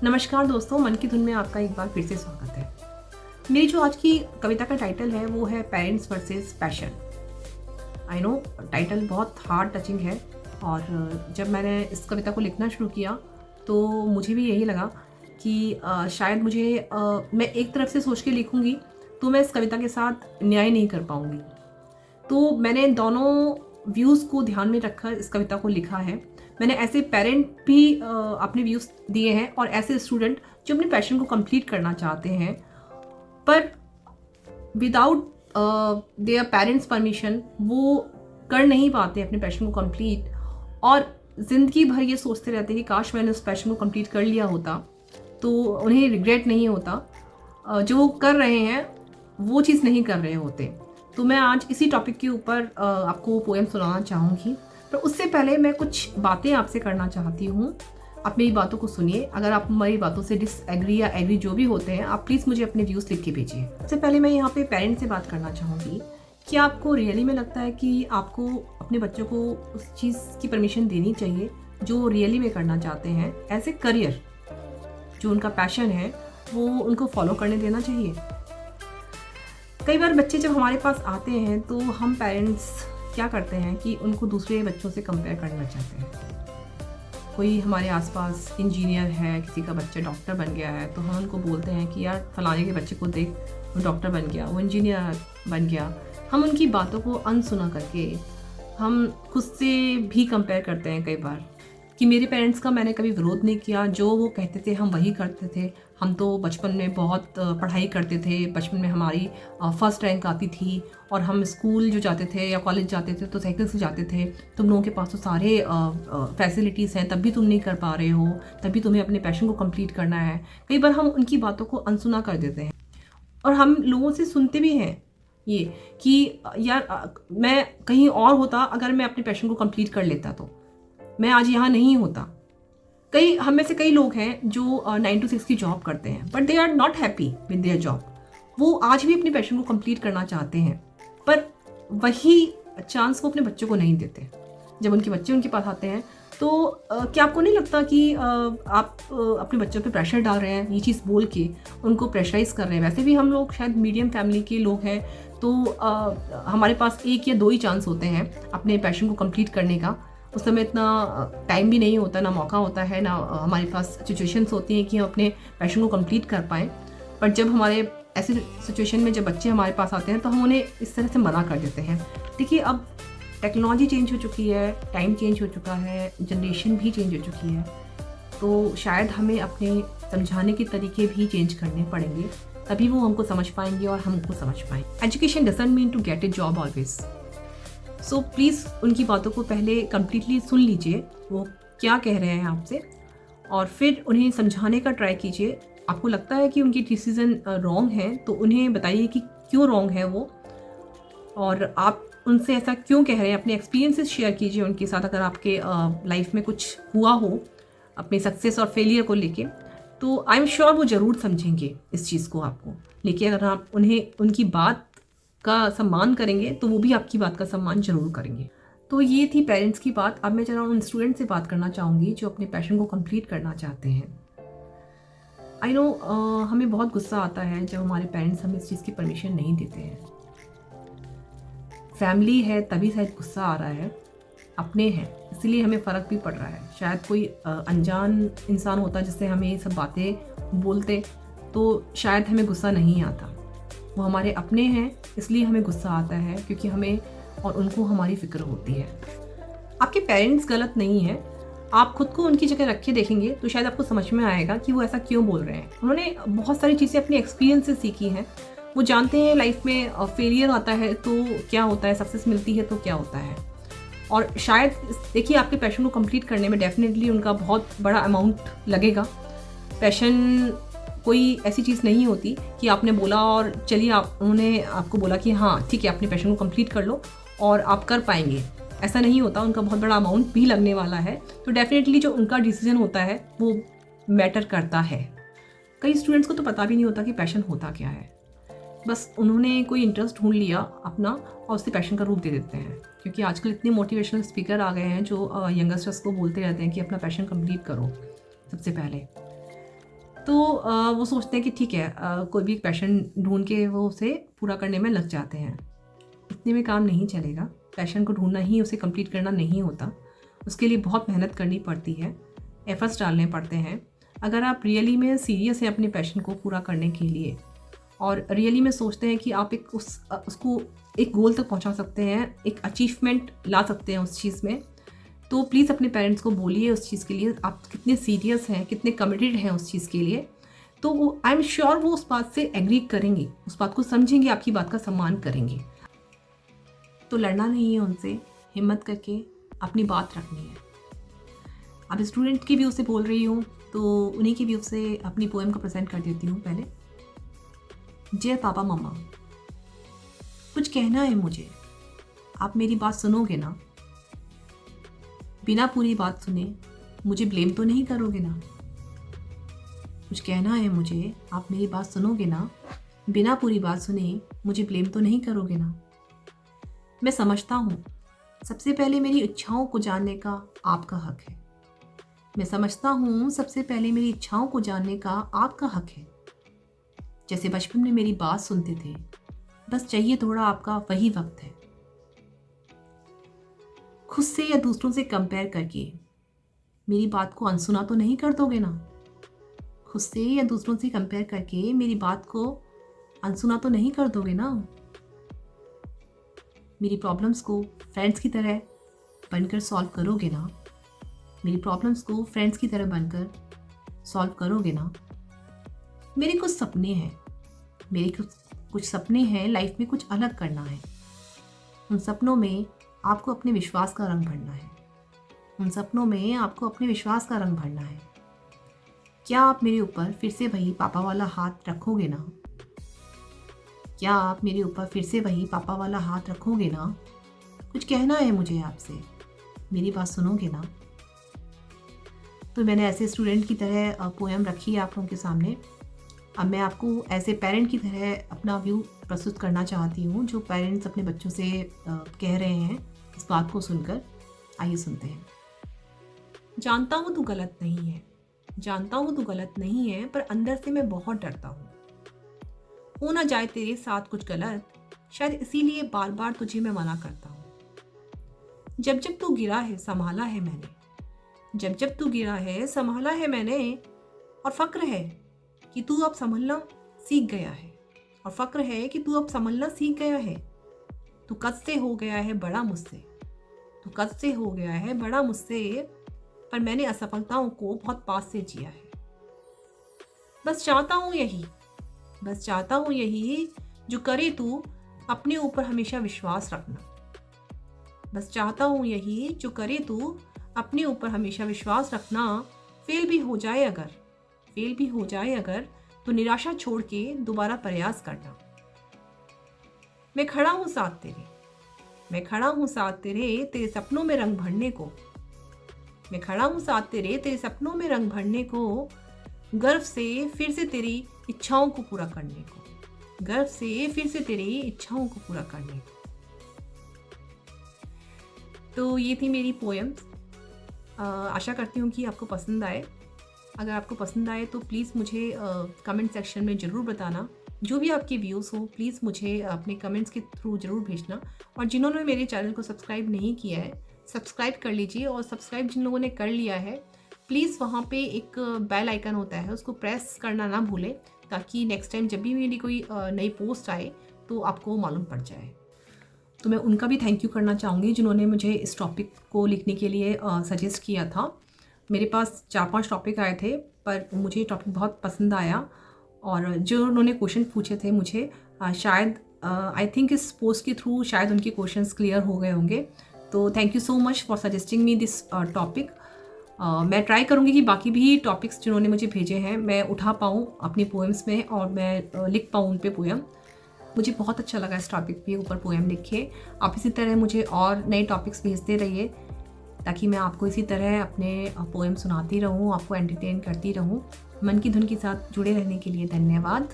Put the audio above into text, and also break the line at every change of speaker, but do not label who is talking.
नमस्कार दोस्तों, मन की धुन में आपका एक बार फिर से स्वागत है। मेरी जो आज की कविता का टाइटल है वो है parents versus passion. I know title बहुत हार्ट टचिंग है और जब मैंने इस कविता को लिखना शुरू किया तो मुझे भी यही लगा कि शायद मैं एक तरफ से सोच के लिखूंगी तो मैं इस कविता के साथ न्याय नहीं कर पाऊंगी। तो मैंने दोनों व्यूज़ को ध्यान में रखकर इस कविता को लिखा है। मैंने ऐसे पेरेंट भी अपने व्यूज़ दिए हैं और ऐसे स्टूडेंट जो अपने पैशन को कंप्लीट करना चाहते हैं पर विदाउट देयर पेरेंट्स परमिशन वो कर नहीं पाते अपने पैशन को कंप्लीट और ज़िंदगी भर ये सोचते रहते हैं कि काश मैंने उस पैशन को कंप्लीट कर लिया होता, तो उन्हें रिग्रेट नहीं होता। जो वो कर रहे हैं वो चीज़ नहीं कर रहे होते। तो मैं आज इसी टॉपिक के ऊपर आपको पोएम सुनाना चाहूँगी, पर उससे पहले मैं कुछ बातें आपसे करना चाहती हूँ। आप मेरी बातों को सुनिए। अगर आप हमारी बातों से डिसएग्री या एग्री जो भी होते हैं, आप प्लीज़ मुझे अपने व्यूज़ लिख के भेजिए। सबसे पहले मैं यहाँ पे पेरेंट्स से बात करना चाहूँगी कि आपको रियली में लगता है कि आपको अपने बच्चों को उस चीज़ की परमिशन देनी चाहिए जो रियली में करना चाहते हैं, एज ए करियर, जो उनका पैशन है वो उनको फॉलो करने देना चाहिए। कई बार बच्चे जब हमारे पास आते हैं तो हम पेरेंट्स क्या करते हैं कि उनको दूसरे बच्चों से कंपेयर करना चाहते हैं। कोई हमारे आसपास इंजीनियर है, किसी का बच्चा डॉक्टर बन गया है, तो हम उनको बोलते हैं कि यार फलाने के बच्चे को देख, वो डॉक्टर बन गया, वो इंजीनियर बन गया। हम उनकी बातों को अनसुना करके हम खुद से भी कंपेयर करते हैं कई बार कि मेरे पेरेंट्स का मैंने कभी विरोध नहीं किया, जो वो कहते थे हम वही करते थे। हम तो बचपन में बहुत पढ़ाई करते थे, बचपन में हमारी फर्स्ट रैंक आती थी और हम स्कूल जो जाते थे या कॉलेज जाते थे तो साइकिल से जाते थे। तुम लोगों के पास तो सारे फैसिलिटीज़ हैं, तब भी तुम नहीं कर पा रहे हो, तभी तुम्हें अपने पैशन को कंप्लीट करना है। कई बार हम उनकी बातों को अनसुना कर देते हैं और हम लोगों से सुनते भी हैं ये कि यार मैं कहीं और होता, अगर मैं अपने पैशन को कंप्लीट कर लेता तो मैं आज यहाँ नहीं होता। हम में से कई लोग हैं जो 9 to 6 की जॉब करते हैं, but they are not happy with their job. वो आज भी अपने पैशन को कंप्लीट करना चाहते हैं, पर वही चांस वो अपने बच्चों को नहीं देते। जब उनके बच्चे उनके पास आते हैं तो क्या आपको नहीं लगता कि आप अपने बच्चों पे प्रेशर डाल रहे हैं, ये चीज़ बोल के उनको प्रेशराइज कर रहे हैं। वैसे भी हम लोग शायद मीडियम फैमिली के लोग हैं, तो हमारे पास 1 या 2 ही चांस होते हैं अपने पैशन को कंप्लीट करने का। उस समय इतना टाइम भी नहीं होता, ना मौका होता है, ना हमारे पास सिचुएशंस होती हैं कि हम अपने पैशन को कंप्लीट कर पाएँ। बट जब हमारे ऐसी सिचुएशन में जब बच्चे हमारे पास आते हैं तो हम उन्हें इस तरह से मना कर देते हैं। देखिए, अब टेक्नोलॉजी चेंज हो चुकी है, टाइम चेंज हो चुका है, जनरेशन भी चेंज हो चुकी है, तो शायद हमें अपने समझाने के तरीके भी चेंज करने पड़ेंगे, तभी वो हमको समझ पाएंगे और हम उनको समझ पाएंगे। Education doesn't mean to get a job always. So please उनकी बातों को पहले कम्प्लीटली सुन लीजिए, वो क्या कह रहे हैं आपसे, और फिर उन्हें समझाने का ट्राई कीजिए। आपको लगता है कि उनकी डिसीज़न रॉन्ग है तो उन्हें बताइए कि क्यों रॉन्ग है वो, और आप उनसे ऐसा क्यों कह रहे हैं। अपने एक्सपीरियंसेस शेयर कीजिए उनके साथ। अगर आपके लाइफ में कुछ हुआ हो अपने सक्सेस और फेलियर को लेके, तो आई एम श्योर वो ज़रूर समझेंगे इस चीज़ को आपको। लेकिन अगर आप उन्हें उनकी बात का सम्मान करेंगे तो वो भी आपकी बात का सम्मान जरूर करेंगे। तो ये थी पेरेंट्स की बात। अब मैं जरा उन स्टूडेंट से बात करना चाहूँगी जो अपने पैशन को कंप्लीट करना चाहते हैं। आई नो हमें बहुत गुस्सा आता है जब हमारे पेरेंट्स हमें इस चीज़ की परमिशन नहीं देते हैं। फैमिली है तभी शायद गुस्सा आ रहा है, अपने हैं इसलिए हमें फ़र्क भी पड़ रहा है। शायद कोई अनजान इंसान होता जिससे हमें ये सब बातें बोलते तो शायद हमें गुस्सा नहीं आता। वो हमारे अपने हैं इसलिए हमें गुस्सा आता है, क्योंकि हमें और उनको हमारी फ़िक्र होती है। आपके पेरेंट्स गलत नहीं हैं। आप खुद को उनकी जगह रख के देखेंगे तो शायद आपको समझ में आएगा कि वो ऐसा क्यों बोल रहे हैं। उन्होंने बहुत सारी चीज़ें अपने एक्सपीरियंस से सीखी हैं। वो जानते हैं लाइफ में फेलियर आता है तो क्या होता है, सक्सेस मिलती है तो क्या होता है। और शायद देखिए, आपके पैशन को कंप्लीट करने में डेफिनेटली उनका बहुत बड़ा अमाउंट लगेगा। पैशन कोई ऐसी चीज़ नहीं होती कि आपने बोला और चलिए उन्होंने आपको बोला कि हाँ ठीक है अपने पैशन को कंप्लीट कर लो और आप कर पाएंगे। ऐसा नहीं होता, उनका बहुत बड़ा अमाउंट भी लगने वाला है। तो डेफिनेटली जो उनका डिसीजन होता है वो मैटर करता है। कई स्टूडेंट्स को तो पता भी नहीं होता कि पैशन होता क्या है, बस उन्होंने कोई इंटरेस्ट ढूंढ लिया अपना और उससे पैशन का रूप दे देते हैं। क्योंकि आजकल इतने मोटिवेशनल स्पीकर आ गए हैं जो यंगस्टर्स को बोलते रहते हैं कि अपना पैशन कंप्लीट करो सबसे पहले। तो वो सोचते हैं कि ठीक है, कोई भी पैशन ढूंढ के वो उसे पूरा करने में लग जाते हैं। इतने में काम नहीं चलेगा। पैशन को ढूंढना ही उसे कंप्लीट करना नहीं होता, उसके लिए बहुत मेहनत करनी पड़ती है, एफर्ट्स डालने पड़ते हैं। अगर आप रियली में सीरियस हैं अपने पैशन को पूरा करने के लिए और रियली में सोचते हैं कि आप उसको एक गोल तक पहुंचा सकते हैं, एक अचीवमेंट ला सकते हैं उस चीज़ में, तो प्लीज़ अपने पेरेंट्स को बोलिए उस चीज़ के लिए आप कितने सीरियस हैं, कितने कमिटेड हैं उस चीज़ के लिए। तो वो आई एम श्योर वो उस बात से एग्री करेंगे, उस बात को समझेंगे, आपकी बात का सम्मान करेंगे। तो लड़ना नहीं है उनसे, हिम्मत करके अपनी बात रखनी है। अब स्टूडेंट की व्यू से बोल रही हूँ तो उन्हीं की व्यू से अपनी पोएम को प्रेजेंट कर देती हूँ। पहले, जय पापा मम्मा, कुछ कहना है मुझे, आप मेरी बात सुनोगे ना? बिना पूरी बात सुने मुझे ब्लेम तो नहीं करोगे ना? कुछ कहना है मुझे, आप मेरी बात सुनोगे ना? बिना पूरी बात सुने मुझे ब्लेम तो नहीं करोगे ना? मैं समझता हूँ सबसे पहले मेरी इच्छाओं को जानने का आपका हक है। मैं समझता हूँ सबसे पहले मेरी इच्छाओं को जानने का आपका हक है। जैसे बचपन में मेरी बात सुनते थे, बस चाहिए थोड़ा आपका वही वक्त है। खुद से या दूसरों से कंपेयर करके मेरी बात को अनसुना तो नहीं कर दोगे ना? खुद से या दूसरों से कंपेयर करके मेरी बात को अनसुना तो नहीं कर दोगे ना? मेरी प्रॉब्लम्स को फ्रेंड्स की तरह बनकर सॉल्व करोगे ना? मेरी प्रॉब्लम्स को फ्रेंड्स की तरह बनकर सॉल्व करोगे ना? मेरे कुछ सपने हैं, मेरे कुछ सपने हैं, लाइफ में कुछ अलग करना है। उन सपनों में आपको अपने विश्वास का रंग भरना है। उन सपनों में आपको अपने विश्वास का रंग भरना है। क्या आप मेरे ऊपर फिर से वही पापा वाला हाथ रखोगे ना? क्या आप मेरे ऊपर फिर से वही पापा वाला हाथ रखोगे ना? कुछ कहना है मुझे आपसे, मेरी बात सुनोगे ना? तो मैंने ऐसे स्टूडेंट की तरह पोएम रखी है आप लोगों के सामने। अब मैं आपको ऐसे पेरेंट की तरह अपना व्यू प्रस्तुत करना चाहती हूँ, जो पेरेंट्स अपने बच्चों से कह रहे हैं इस बात को सुनकर। आइए सुनते हैं। जानता हूँ तू गलत नहीं है, जानता हूँ तू गलत नहीं है, पर अंदर से मैं बहुत डरता हूँ। हो ना जाए तेरे साथ कुछ गलत, शायद इसीलिए बार बार तुझे मैं मना करता हूँ। जब जब तू गिरा है संभाला है मैंने, जब जब तू गिरा है संभाला है मैंने, और फक्र है कि तू अब संभलना सीख गया है, और फक्र है कि तू अब संभलना सीख गया है। तू कद से हो गया है बड़ा मुझसे, तू कद से हो गया है बड़ा मुझसे, पर मैंने असफलताओं को बहुत पास से जिया है। बस चाहता हूँ यही, बस चाहता हूँ यही, जो करे तू अपने ऊपर हमेशा विश्वास रखना। बस चाहता हूँ यही, जो करे तू अपने ऊपर हमेशा विश्वास रखना। फेल भी हो जाए अगर, फेल भी हो जाए अगर, तो निराशा छोड़ के दोबारा प्रयास करना। मैं खड़ा हूँ साथ तेरे, मैं खड़ा हूँ साथ तेरे, तेरे सपनों में रंग भरने को। मैं खड़ा हूँ साथ तेरे, तेरे सपनों में रंग भरने को। गर्व से फिर से तेरी इच्छाओं को पूरा करने को, गर्व से फिर से तेरी इच्छाओं को पूरा करने को। तो ये थी मेरी पोएम्स। आशा करती हूँ कि आपको पसंद आए। अगर आपको पसंद आए तो प्लीज़ मुझे कमेंट सेक्शन में ज़रूर बताना। जो भी आपके व्यूज़ हो प्लीज़ मुझे अपने कमेंट्स के थ्रू ज़रूर भेजना। और जिन्होंने मेरे चैनल को सब्सक्राइब नहीं किया है, सब्सक्राइब कर लीजिए। और सब्सक्राइब जिन लोगों ने कर लिया है, प्लीज़ वहाँ पे एक बेल आइकन होता है, उसको प्रेस करना ना भूलें, ताकि नेक्स्ट टाइम जब भी मेरी कोई नई पोस्ट आए तो आपको मालूम पड़ जाए। तो मैं उनका भी थैंक यू करना चाहूँगी जिन्होंने मुझे इस टॉपिक को लिखने के लिए सजेस्ट किया था। मेरे पास 4-5 टॉपिक आए थे, पर मुझे टॉपिक बहुत पसंद आया। और जो उन्होंने क्वेश्चन पूछे थे मुझे, शायद आई थिंक इस पोस्ट के थ्रू शायद उनके क्वेश्चंस क्लियर हो गए होंगे। तो thank you so much for suggesting me this topic. मैं ट्राई करूँगी कि बाकी भी टॉपिक्स जिन्होंने मुझे भेजे हैं मैं उठा पाऊँ अपनी पोएम्स में, और मैं लिख पाऊँ उन पे पोएम। मुझे बहुत अच्छा लगा इस टॉपिक पे ऊपर पोएम लिखे। आप इसी तरह मुझे और नए टॉपिक्स भेजते रहिए, ताकि मैं आपको इसी तरह अपने पोएम सुनाती रहूँ, आपको एंटरटेन करती रहूँ। मन की धुन के साथ जुड़े रहने के लिए धन्यवाद।